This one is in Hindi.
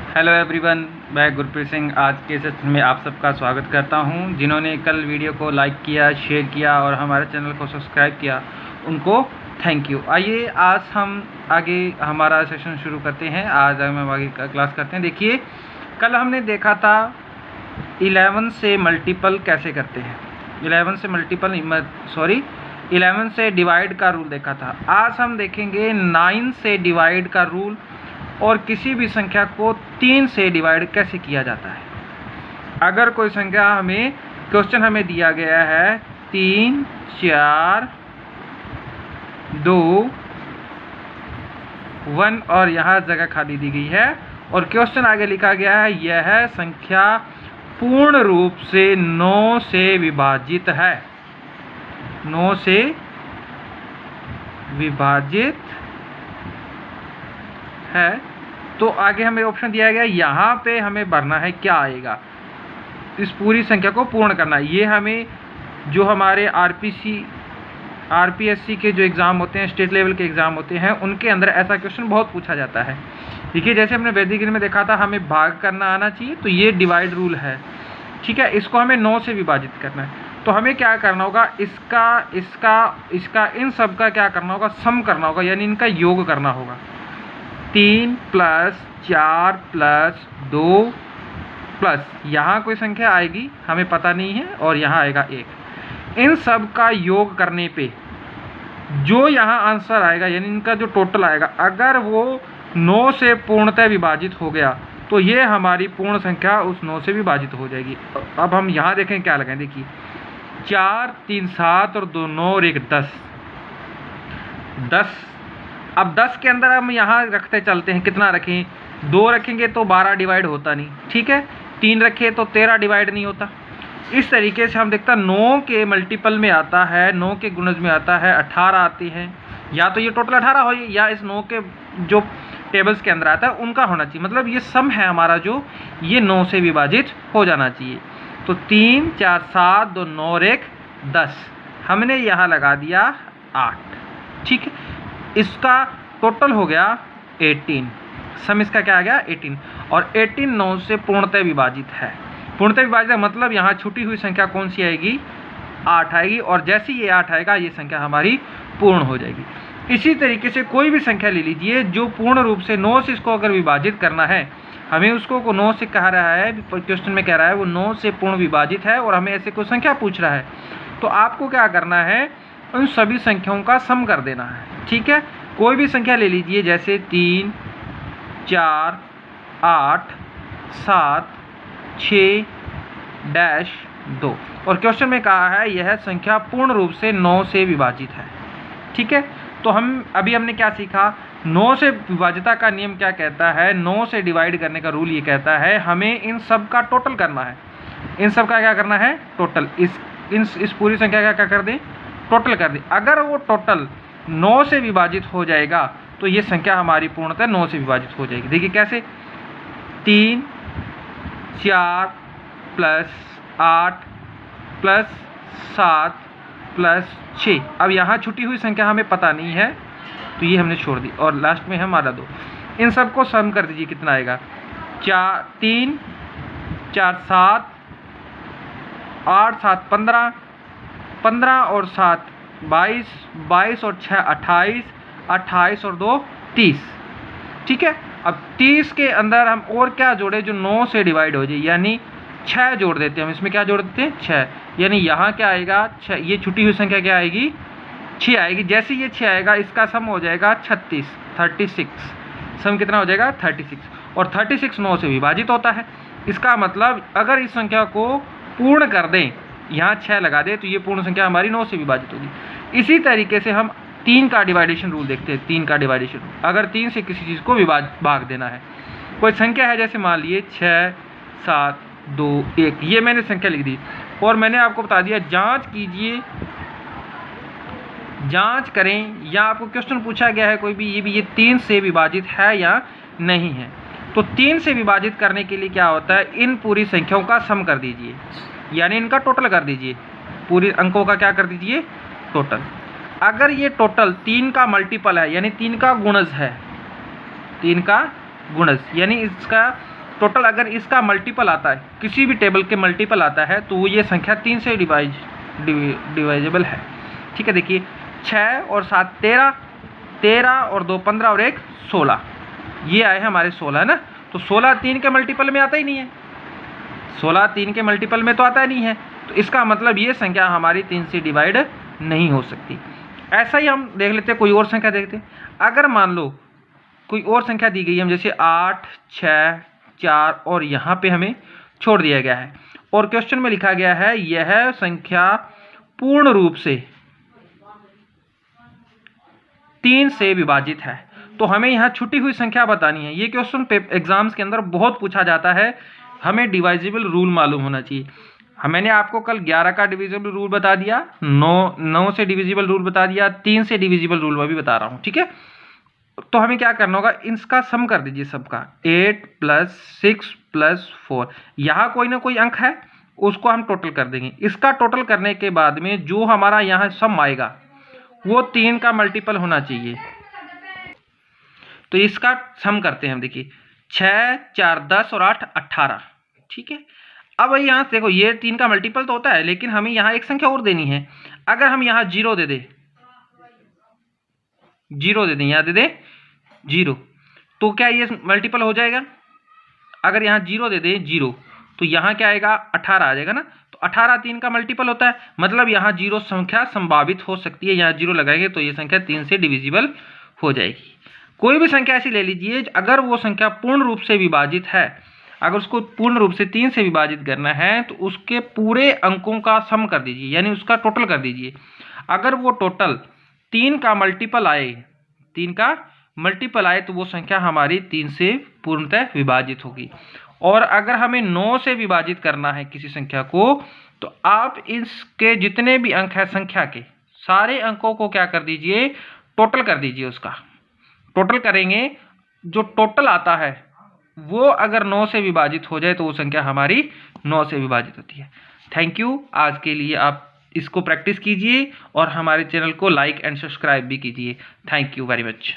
हेलो एवरीवन, मैं गुरप्रीत सिंह आज के सेशन में आप सबका स्वागत करता हूं। जिन्होंने कल वीडियो को लाइक किया, शेयर किया और हमारे चैनल को सब्सक्राइब किया, उनको थैंक यू। आइए आज हम आगे हमारा सेशन शुरू करते हैं। आज हम आगे क्लास करते हैं। देखिए, कल हमने देखा था 11 से मल्टीपल कैसे करते हैं, 11 से डिवाइड का रूल देखा था। आज हम देखेंगे 9 से डिवाइड का रूल और किसी भी संख्या को 3 से डिवाइड कैसे किया जाता है। अगर कोई संख्या क्वेश्चन हमें दिया गया है 3, 4, 2, 1 और यहाँ जगह खाली दी गई है और क्वेश्चन आगे लिखा गया है यह संख्या पूर्ण रूप से 9 से विभाजित है, 9 से विभाजित है। तो आगे हमें ऑप्शन दिया गया, यहाँ पे हमें भरना है क्या आएगा, इस पूरी संख्या को पूर्ण करना। ये हमें जो हमारे आरपीएससी के जो एग्ज़ाम होते हैं, स्टेट लेवल के एग्ज़ाम होते हैं, उनके अंदर ऐसा क्वेश्चन बहुत पूछा जाता है। देखिए, जैसे हमने वैदिक गणित में देखा था, हमें भाग करना आना चाहिए, तो ये डिवाइड रूल है, ठीक है। इसको हमें 9 से विभाजित करना है, तो हमें क्या करना होगा, इसका इन सब का क्या करना होगा, सम करना होगा, यानी इनका योग करना होगा। 3 + 4 + 2 प्लस यहाँ कोई संख्या आएगी हमें पता नहीं है और यहाँ आएगा 1। इन सब का योग करने पे जो यहाँ आंसर आएगा, यानी इनका जो टोटल आएगा, अगर वो 9 से पूर्णतः विभाजित हो गया तो ये हमारी पूर्ण संख्या उस 9 से विभाजित हो जाएगी। अब हम यहाँ देखें क्या लगाएं। देखिए, 4, 3, 7 और 2, 9 और 1, 10। अब 10 के अंदर हम यहाँ रखते चलते हैं, कितना रखें, 2 रखेंगे तो 12 डिवाइड होता नहीं, ठीक है। 3 रखें तो 13 डिवाइड नहीं होता। इस तरीके से हम देखते हैं 9 के मल्टीपल में आता है, 9 के गुणज में आता है 18 आती हैं, या तो ये टोटल 18 हो या इस 9 के जो टेबल्स के अंदर आता है उनका होना चाहिए। मतलब ये सम है हमारा, जो ये 9 से विभाजित हो जाना चाहिए। तो 3, 4, 7, 2, 9 और 1, 10। हमने यहाँ लगा दिया 8, ठीक है। इसका टोटल हो गया 18, सम इसका क्या आ गया 18, और 18 9 से पूर्णतः विभाजित है। पूर्णतः विभाजित मतलब यहाँ छूटी हुई संख्या कौन सी आएगी, 8 आएगी, और जैसे ये 8 आएगा ये संख्या हमारी पूर्ण हो जाएगी। इसी तरीके से कोई भी संख्या ले लीजिए जो पूर्ण रूप से 9 से इसको अगर विभाजित करना है, हमें उसको 9 से कह रहा है, क्वेश्चन में कह रहा है वो 9 से पूर्ण विभाजित है और हमें ऐसे कोई संख्या पूछ रहा है, तो आपको क्या करना है, उन सभी संख्याओं का सम कर देना है, ठीक है। कोई भी संख्या ले लीजिए, जैसे 3, 4, 8, 7, 6, 2, और क्वेश्चन में कहा है यह संख्या पूर्ण रूप से 9 से विभाजित है, ठीक है। तो हमने क्या सीखा, 9 से विभाजिता का नियम क्या कहता है, 9 से डिवाइड करने का रूल ये कहता है हमें इन सब का टोटल करना है। इन सब का क्या करना है, टोटल। इस पूरी संख्या का क्या कर दें, टोटल कर दें। अगर वो टोटल 9 से विभाजित हो जाएगा तो ये संख्या हमारी पूर्णतः 9 से विभाजित हो जाएगी। देखिए कैसे, 3, 4 + 8 + 7 + 6। अब यहाँ छुटी हुई संख्या हमें पता नहीं है तो ये हमने छोड़ दी, और लास्ट में हमारा 2। इन सब को सम कर दीजिए, कितना आएगा, 3, 4, 7, 8, 7, 15, 15 और 7 22, 22 और 6 28, 28 और 2 30, ठीक है। अब 30 के अंदर हम और क्या जोड़े जो 9 से डिवाइड हो जाए, यानी 6 जोड़ देते हैं हम इसमें। क्या जोड़ देते हैं, 6, यानी यहाँ क्या आएगा 6, ये छुटी हुई संख्या क्या आएगी, 6 आएगी। जैसे ये 6 आएगा इसका सम हो जाएगा 36, सम कितना हो जाएगा 36, और 36 9 से विभाजित होता है। इसका मतलब अगर इस संख्या को पूर्ण कर दें, यहाँ 6 लगा दे, तो ये पूर्ण संख्या हमारी 9 से विभाजित होगी। इसी तरीके से हम 3 का डिवाइडेशन रूल देखते हैं। 3 का डिवाइडेशन रूल, अगर 3 से किसी चीज़ को भाग देना है, कोई संख्या है, जैसे मान लिए 6, 7, 2, 1, ये मैंने संख्या लिख दी और मैंने आपको बता दिया जांच कीजिए, जांच करें, या आपको क्वेश्चन पूछा गया है कोई भी, ये 3 से विभाजित है या नहीं है। तो 3 से विभाजित करने के लिए क्या होता है, इन पूरी संख्याओं का सम कर दीजिए, यानी इनका टोटल कर दीजिए, पूरे अंकों का क्या कर दीजिए, टोटल। अगर ये टोटल 3 का मल्टीपल है, यानी 3 का गुणज है, 3 का गुणज, यानी इसका टोटल अगर इसका मल्टीपल आता है, किसी भी टेबल के मल्टीपल आता है, तो ये संख्या 3 से डिवाइजेबल है। ठीक है, देखिए 6 और 7 13, 13 और 2 15 और 1 16, ये आए हमारे 16 है ना। तो 16 3 के मल्टीपल में आता ही नहीं है, 16 3 के मल्टीपल में तो आता ही नहीं है, तो इसका मतलब ये संख्या हमारी 3 से डिवाइड नहीं हो सकती। ऐसा ही हम देख लेते हैं, कोई और संख्या देखते हैं। अगर मान लो कोई और संख्या दी गई है, हम जैसे 8 6 4 और यहाँ पे हमें छोड़ दिया गया है और क्वेश्चन में लिखा गया है यह संख्या पूर्ण रूप से 3 से विभाजित है, तो हमें यहाँ छुटी हुई संख्या बतानी है। ये क्वेश्चन एग्जाम्स के अंदर बहुत पूछा जाता है, हमें डिवाइजिबल रूल मालूम होना चाहिए। मैंने आपको कल 11 का डिविजिबल रूल बता दिया, 9 से डिविजिबल रूल बता दिया, 3 से डिविजिबल रूल मैं भी बता रहा हूँ। ठीक है, तो हमें क्या करना होगा, इसका सम कर दीजिए सबका, 8 + 6 + 4, यहाँ कोई ना कोई अंक है उसको हम टोटल कर देंगे। इसका टोटल करने के बाद में जो हमारा यहाँ सम आएगा वो 3 का मल्टीपल होना चाहिए। तो इसका सम करते हैं हम, देखिए 6 4 10 और 8 18। ठीक है, अब यहाँ से देखो ये 3 का मल्टीपल तो होता है, लेकिन हमें यहाँ एक संख्या और देनी है। अगर हम यहाँ 0 दे दें, 0 दे दें, यहाँ दे दें 0, तो क्या ये मल्टीपल हो जाएगा? अगर यहाँ 0 दे दें 0, तो यहाँ क्या आएगा, 18 आ जाएगा ना। तो 18 3 का मल्टीपल होता है, मतलब यहाँ 0 संख्या संभावित हो सकती है। यहाँ 0 लगाएंगे तो ये संख्या 3 से डिविजिबल हो जाएगी। कोई भी संख्या ऐसी ले लीजिए, अगर वो संख्या पूर्ण रूप से विभाजित है, अगर उसको पूर्ण रूप से 3 से विभाजित करना है तो उसके पूरे अंकों का सम कर दीजिए, यानी उसका टोटल कर दीजिए। अगर वो टोटल 3 का मल्टीपल आए, 3 का मल्टीपल आए, तो वो संख्या हमारी 3 से पूर्णतः विभाजित होगी। और अगर हमें 9 से विभाजित करना है किसी संख्या को, तो आप इसके जितने भी अंक हैं संख्या के, सारे अंकों को क्या कर दीजिए, टोटल कर दीजिए। उसका टोटल करेंगे, जो टोटल आता है वो अगर 9 से विभाजित हो जाए तो वो संख्या हमारी 9 से विभाजित होती है। Thank you. आज के लिए आप इसको प्रैक्टिस कीजिए और हमारे चैनल को लाइक एंड सब्सक्राइब भी कीजिए। Thank you very much.